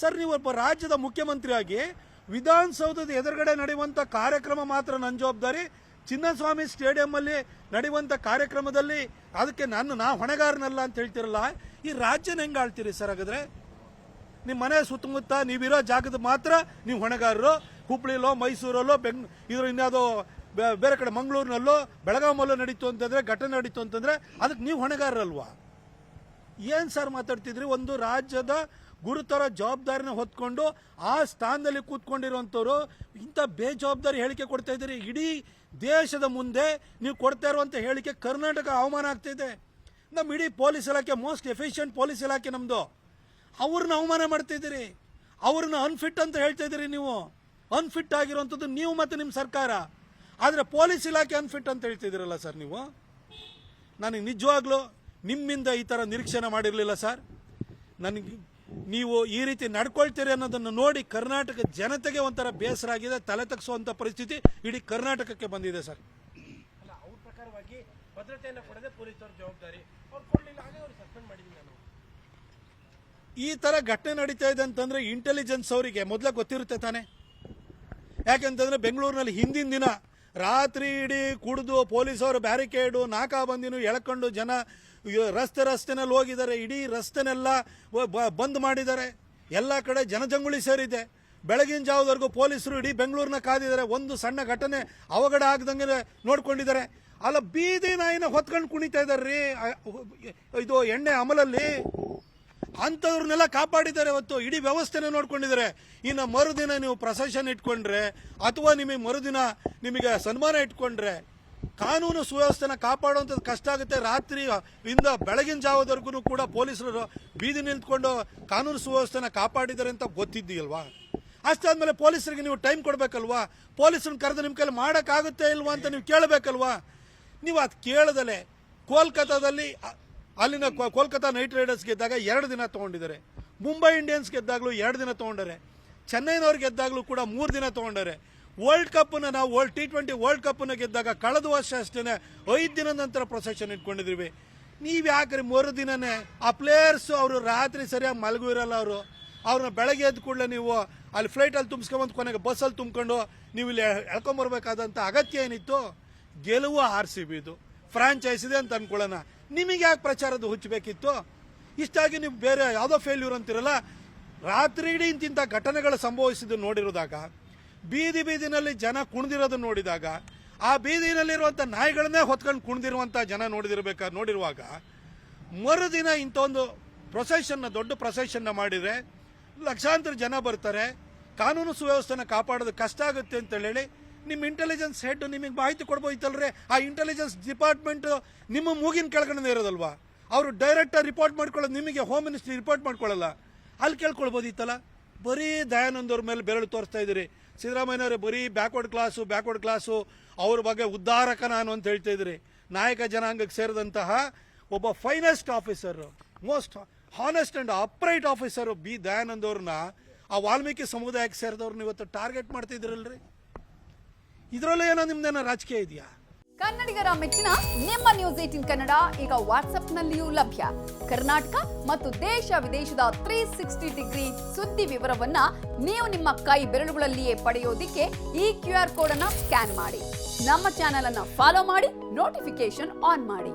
Sir, ನೀವು ಒಬ್ಬ ರಾಜ್ಯದ ಮುಖ್ಯಮಂತ್ರಿಯಾಗಿ ವಿಧಾನಸೌಧದ ಎದುರುಗಡೆ ನಡೆಯುವಂಥ ಕಾರ್ಯಕ್ರಮ ಮಾತ್ರ ನನ್ನ ಜವಾಬ್ದಾರಿ. ಚಿನ್ನಸ್ವಾಮಿ ಸ್ಟೇಡಿಯಂಲ್ಲಿ ನಡೆಯುವಂಥ ಕಾರ್ಯಕ್ರಮದಲ್ಲಿ ಅದಕ್ಕೆ ನಾ ಹೊಣೆಗಾರನಲ್ಲ ಅಂತ ಹೇಳ್ತಿರಲ್ಲ. ಈ ರಾಜ್ಯನ ಹೆಂಗೆ ಆಳ್ತೀರಿ ಸರ್? ಹಾಗಾದ್ರೆ ನಿಮ್ಮ ಮನೆ ಸುತ್ತಮುತ್ತ ನೀವಿರೋ ಜಾಗದ ಮಾತ್ರ ನೀವು ಹೊಣೆಗಾರರು. ಹುಬ್ಳಿಲೋ, ಮೈಸೂರಲ್ಲೋ, ಇನ್ಯಾವುದೋ ಬೇರೆ ಕಡೆ ಮಂಗಳೂರಿನಲ್ಲೋ, ಬೆಳಗಾವಲ್ಲೋ ನಡೀತು ಅಂತಂದ್ರೆ, ಘಟನೆ ನಡೀತು ಅಂತಂದ್ರೆ ಅದಕ್ಕೆ ನೀವು ಹೊಣೆಗಾರರಲ್ವಾ? ಏನು ಸರ್ ಮಾತಾಡ್ತಿದ್ರಿ? ಒಂದು ರಾಜ್ಯದ ಗುರುತರ ಜವಾಬ್ದಾರಿನ ಹೊತ್ಕೊಂಡು ಆ ಸ್ಥಾನದಲ್ಲಿ ಕೂತ್ಕೊಂಡಿರುವಂಥವ್ರು ಇಂಥ ಬೇಜವಾಬ್ದಾರಿ ಹೇಳಿಕೆ ಕೊಡ್ತಾ ಇದ್ದೀರಿ. ಇಡೀ ದೇಶದ ಮುಂದೆ ನೀವು ಕೊಡ್ತಾ ಇರುವಂಥ ಹೇಳಿಕೆ ಕರ್ನಾಟಕ ಅವಮಾನ ಆಗ್ತಿದೆ. ನಮ್ಮ ಇಡೀ ಪೊಲೀಸ್ ಇಲಾಖೆ ಮೋಸ್ಟ್ ಎಫಿಷಿಯಂಟ್ ಪೊಲೀಸ್ ಇಲಾಖೆ ನಮ್ಮದು. ಅವ್ರನ್ನ ಅವಮಾನ ಮಾಡ್ತಿದ್ದೀರಿ, ಅವ್ರನ್ನ ಅನ್ಫಿಟ್ ಅಂತ ಹೇಳ್ತಾ ಇದ್ದೀರಿ. ನೀವು ಅನ್ಫಿಟ್ ಆಗಿರುವಂಥದ್ದು ನೀವು ಮತ್ತು ನಿಮ್ಮ ಸರ್ಕಾರ, ಆದರೆ ಪೊಲೀಸ್ ಇಲಾಖೆ ಅನ್ಫಿಟ್ ಅಂತ ಹೇಳ್ತಿದ್ದೀರಲ್ಲ ಸರ್ ನೀವು. ನನಗೆ ನಿಜವಾಗ್ಲೂ ನಿಮ್ಮಿಂದ ಈ ಥರ ನಿರೀಕ್ಷಣೆ ಮಾಡಿರಲಿಲ್ಲ ಸರ್. ನನಗೆ ನೀವು ಈ ರೀತಿ ನಡ್ಕೊಳ್ತೀರಿ ಅನ್ನೋದನ್ನು ನೋಡಿ ಕರ್ನಾಟಕ ಜನತೆಗೆ ಒಂಥರ ಬೇಸರ ಆಗಿದೆ, ತಲೆ ತಗ್ಸುವಂಥ ಪರಿಸ್ಥಿತಿ ಇಡೀ ಕರ್ನಾಟಕಕ್ಕೆ ಬಂದಿದೆ ಸರ್. ಅಲ್ಲ, ಅವ್ರ ಪ್ರಕಾರವಾಗಿ ಭದ್ರತೆಯನ್ನು ಕೊಡದೆ ಪೊಲೀಸರ ಜವಾಬ್ದಾರಿ ಅವ್ರು ಕೊಡಲಿಲ್ಲ, ಹಾಗೆ ಅವ್ರು ಸಸ್ಪೆಂಡ್ ಮಾಡಿದ್ದೀನಿ ನಾನು. ಈ ಥರ ಘಟನೆ ನಡೀತಾ ಇದೆ ಅಂತಂದ್ರೆ ಇಂಟೆಲಿಜೆನ್ಸ್ ಅವರಿಗೆ ಮೊದಲೇ ಗೊತ್ತಿರುತ್ತೆ ತಾನೆ. ಯಾಕೆಂತಂದ್ರೆ ಬೆಂಗಳೂರಿನಲ್ಲಿ ಹಿಂದಿನ ದಿನ ರಾತ್ರಿ ಇಡೀ ಕುಡಿದು ಪೊಲೀಸವರು ಬ್ಯಾರಿಕೇಡು ನಾಕಾಬಂದಿನೂ ಎಳ್ಕೊಂಡು ಜನ ರಸ್ತೆನಲ್ಲಿ ಹೋಗಿದ್ದಾರೆ. ಇಡೀ ರಸ್ತೆನೆಲ್ಲ ಬಂದ್ ಮಾಡಿದ್ದಾರೆ. ಎಲ್ಲ ಕಡೆ ಜನಜಂಗುಳಿ ಸೇರಿದೆ. ಬೆಳಗಿನ ಜಾವದವರೆಗೂ ಪೊಲೀಸರು ಇಡೀ ಬೆಂಗಳೂರನ್ನ ಕಾದಿದ್ದಾರೆ. ಒಂದು ಸಣ್ಣ ಘಟನೆ ಅವಘಡ ಆಗದಂಗೆ ನೋಡ್ಕೊಂಡಿದ್ದಾರೆ. ಅಲ್ಲ, ಬೀದಿ ನಾಯಿನ ಹೊತ್ಕೊಂಡು ಕುಣಿತಾ ಇದ್ದಾರ್ರಿ ಇದು ಎಣ್ಣೆ ಅಮಲಲ್ಲಿ. ಅಂಥವ್ರನ್ನೆಲ್ಲ ಕಾಪಾಡಿದ್ದಾರೆ. ಇವತ್ತು ಇಡೀ ವ್ಯವಸ್ಥೆನ ನೋಡ್ಕೊಂಡಿದ್ದಾರೆ. ಇನ್ನು ಮರುದಿನ ನೀವು ಪ್ರೊಸೆಷನ್ ಇಟ್ಕೊಂಡ್ರೆ ಅಥವಾ ನಿಮಗೆ ಮರುದಿನ ನಿಮಗೆ ಸನ್ಮಾನ ಇಟ್ಕೊಂಡ್ರೆ ಕಾನೂನು ಸುವ್ಯವಸ್ಥೆನ ಕಾಪಾಡುವಂಥದ್ದು ಕಷ್ಟ ಆಗುತ್ತೆ. ರಾತ್ರಿ ಇಂದ ಬೆಳಗಿನ ಜಾವದವರೆಗೂ ಕೂಡ ಪೊಲೀಸರು ಬೀದಿ ನಿಂತ್ಕೊಂಡು ಕಾನೂನು ಸುವ್ಯವಸ್ಥೆನ ಕಾಪಾಡಿದ್ದಾರೆ ಅಂತ ಗೊತ್ತಿದ್ದೀಯಲ್ವಾ? ಅಷ್ಟಾದ್ಮೇಲೆ ಪೊಲೀಸರಿಗೆ ನೀವು ಟೈಮ್ ಕೊಡಬೇಕಲ್ವಾ? ಪೊಲೀಸರನ್ನ ಕರೆದು ನಿಮ್ಮ ಕೈಲಿ ಮಾಡೋಕ್ಕಾಗುತ್ತೆ ಇಲ್ವಾ ಅಂತ ನೀವು ಕೇಳಬೇಕಲ್ವಾ? ನೀವು ಅದು ಕೇಳದಲೆ ಕೋಲ್ಕತ್ತಾದಲ್ಲಿ ಅಲ್ಲಿನ ಕೋಲ್ಕತ್ತಾ ನೈಟ್ ರೈಡರ್ಸ್ ಗೆದ್ದಾಗ 2 ದಿನ ತೊಗೊಂಡಿದ್ದಾರೆ. ಮುಂಬೈ ಇಂಡಿಯನ್ಸ್ ಗೆದ್ದಾಗಲೂ 2 ದಿನ ತೊಗೊಂಡಾರೆ. ಚೆನ್ನೈನವ್ರು ಗೆದ್ದಾಗಲೂ ಕೂಡ 3 ದಿನ ತೊಗೊಂಡಾರೆ. ವರ್ಲ್ಡ್ ಕಪ್ನ ನಾವು T20 ವರ್ಲ್ಡ್ ಕಪ್ನ ಗೆದ್ದಾಗ ಕಳೆದ ವರ್ಷ ಅಷ್ಟೇ 5 ದಿನದ ನಂತರ ಪ್ರೊಸೆಷನ್ ಇಟ್ಕೊಂಡಿದ್ವಿ. ನೀವು ಯಾಕ್ರಿ ಮರುದಿನನೇ ಆ ಪ್ಲೇಯರ್ಸ್ ಅವರು ರಾತ್ರಿ ಸರಿಯಾಗಿ ಮಲಗೂ ಇರಲ್ಲ. ಅವ್ರನ್ನ ಬೆಳಗ್ಗೆ ಎದ್ದ ಕೂಡಲೇ ನೀವು ಅಲ್ಲಿ ಫ್ಲೈಟಲ್ಲಿ ತುಂಬಿಸ್ಕೊಂಬಂದು ಕೊನೆಗೆ ಬಸ್ಸಲ್ಲಿ ತುಂಬಿಕೊಂಡು ನೀವು ಇಲ್ಲಿ ಎಳ್ಕೊಂಬರ್ಬೇಕಾದಂಥ ಅಗತ್ಯ ಏನಿತ್ತು? ಗೆಲುವು RCBದು ಫ್ರಾಂಚೈಸ್ ಇದೆ ಅಂತ ಅನ್ಕೊಳ್ಳೋಣ. ನಿಮಗೆ ಯಾಕೆ ಪ್ರಚಾರದ ಹುಚ್ಚಬೇಕಿತ್ತು? ಇಷ್ಟಾಗಿ ನೀವು ಬೇರೆ ಯಾವುದೋ ಫೇಲ್ಯೂರ್ ಅಂತಿರಲ್ಲ. ರಾತ್ರಿ ಇಡೀ ಇಂತಿಂಥ ಘಟನೆಗಳು ಸಂಭವಿಸಿದ್ದು ನೋಡಿರೋದಾಗ, ಬೀದಿನಲ್ಲಿ ಜನ ಕುಣಿದಿರೋದನ್ನ ನೋಡಿದಾಗ, ಆ ಬೀದಿನಲ್ಲಿರುವಂಥ ನಾಯಿಗಳನ್ನೇ ಹೊತ್ಕೊಂಡು ಕುಣಿದಿರುವಂಥ ಜನ ನೋಡಿರುವಾಗ ಮರುದಿನ ಇಂಥ ಒಂದು ದೊಡ್ಡ ಪ್ರೊಸೆಷನ್ನ ಮಾಡಿದರೆ ಲಕ್ಷಾಂತರ ಜನ ಬರ್ತಾರೆ. ಕಾನೂನು ಸುವ್ಯವಸ್ಥೆನ ಕಾಪಾಡೋದು ಕಷ್ಟ ಆಗುತ್ತೆ ಅಂತ ಹೇಳಿ ನಿಮ್ಮ ಇಂಟೆಲಿಜೆನ್ಸ್ ಹೆಡ್ ನಿಮಗೆ ಮಾಹಿತಿ ಕೊಡ್ಬೋದಿತ್ತಲ್ರಿ. ಆ ಇಂಟೆಲಿಜೆನ್ಸ್ ಡಿಪಾರ್ಟ್ಮೆಂಟ್ ನಿಮ್ಮ ಮೂಗಿನ ಕೆಳಗಡೆ ಇರೋದಲ್ವಾ? ಅವರು ಡೈರೆಕ್ಟಾಗಿ ರಿಪೋರ್ಟ್ ಮಾಡ್ಕೊಳ್ಳೋದು ನಿಮಗೆ, ಹೋಮ್ ಮಿನಿಸ್ಟ್ರಿ ರಿಪೋರ್ಟ್ ಮಾಡ್ಕೊಳ್ಳಲ್ಲ. ಅಲ್ಲಿ ಕೇಳ್ಕೊಳ್ಬೋದಿತ್ತಲ್ಲ. ಬರೀ ದಯಾನಂದ್ ಅವ್ರ ಮೇಲೆ ಬೆರಳು ತೋರಿಸ್ತಾ ಇದ್ದೀರಿ. ಸಿದ್ದರಾಮಯ್ಯನವರೇ ಬರೀ ಬ್ಯಾಕ್ವರ್ಡ್ ಕ್ಲಾಸು ಅವ್ರ ಬಗ್ಗೆ ಉದ್ಧಾರಕ ನಾನು ಅಂತ ಹೇಳ್ತಾ ಇದ್ದೀರಿ. ನಾಯಕ ಜನಾಂಗಕ್ಕೆ ಸೇರಿದಂತಹ ಒಬ್ಬ finest officer, most honest and upright officer Dayanand ಅವ್ರನ್ನ ಆ ವಾಲ್ಮೀಕಿ ಸಮುದಾಯಕ್ಕೆ ಸೇರಿದವ್ರನ್ನ ಇವತ್ತು ಟಾರ್ಗೆಟ್ ಮಾಡ್ತಿದ್ದೀರಲ್ರಿ. ಇದರಲ್ಲೂ ಏನೋ ನಿಮ್ದೇನೋ ರಾಜಕೀಯ ಇದೆಯಾ? ಕನ್ನಡಿಗರ ಮೆಚ್ಚಿನ ನಿಮ್ಮ ನ್ಯೂಸ್ 18 ಕನ್ನಡ ಈಗ ವಾಟ್ಸ್ಆಪ್ನಲ್ಲಿಯೂ ಲಭ್ಯ. ಕರ್ನಾಟಕ ಮತ್ತು ದೇಶ ವಿದೇಶದ 360 ಡಿಗ್ರಿ ಸುದ್ದಿ ವಿವರವನ್ನ ನೀವು ನಿಮ್ಮ ಕೈ ಬೆರಳುಗಳಲ್ಲಿಯೇ ಪಡೆಯೋದಿಕ್ಕೆ ಈ QR ಕೋಡ್ ಅನ್ನ ಸ್ಕ್ಯಾನ್ ಮಾಡಿ. ನಮ್ಮ ಚಾನೆಲ್ ಅನ್ನ ಫಾಲೋ ಮಾಡಿ, ನೋಟಿಫಿಕೇಶನ್ ಆನ್ ಮಾಡಿ.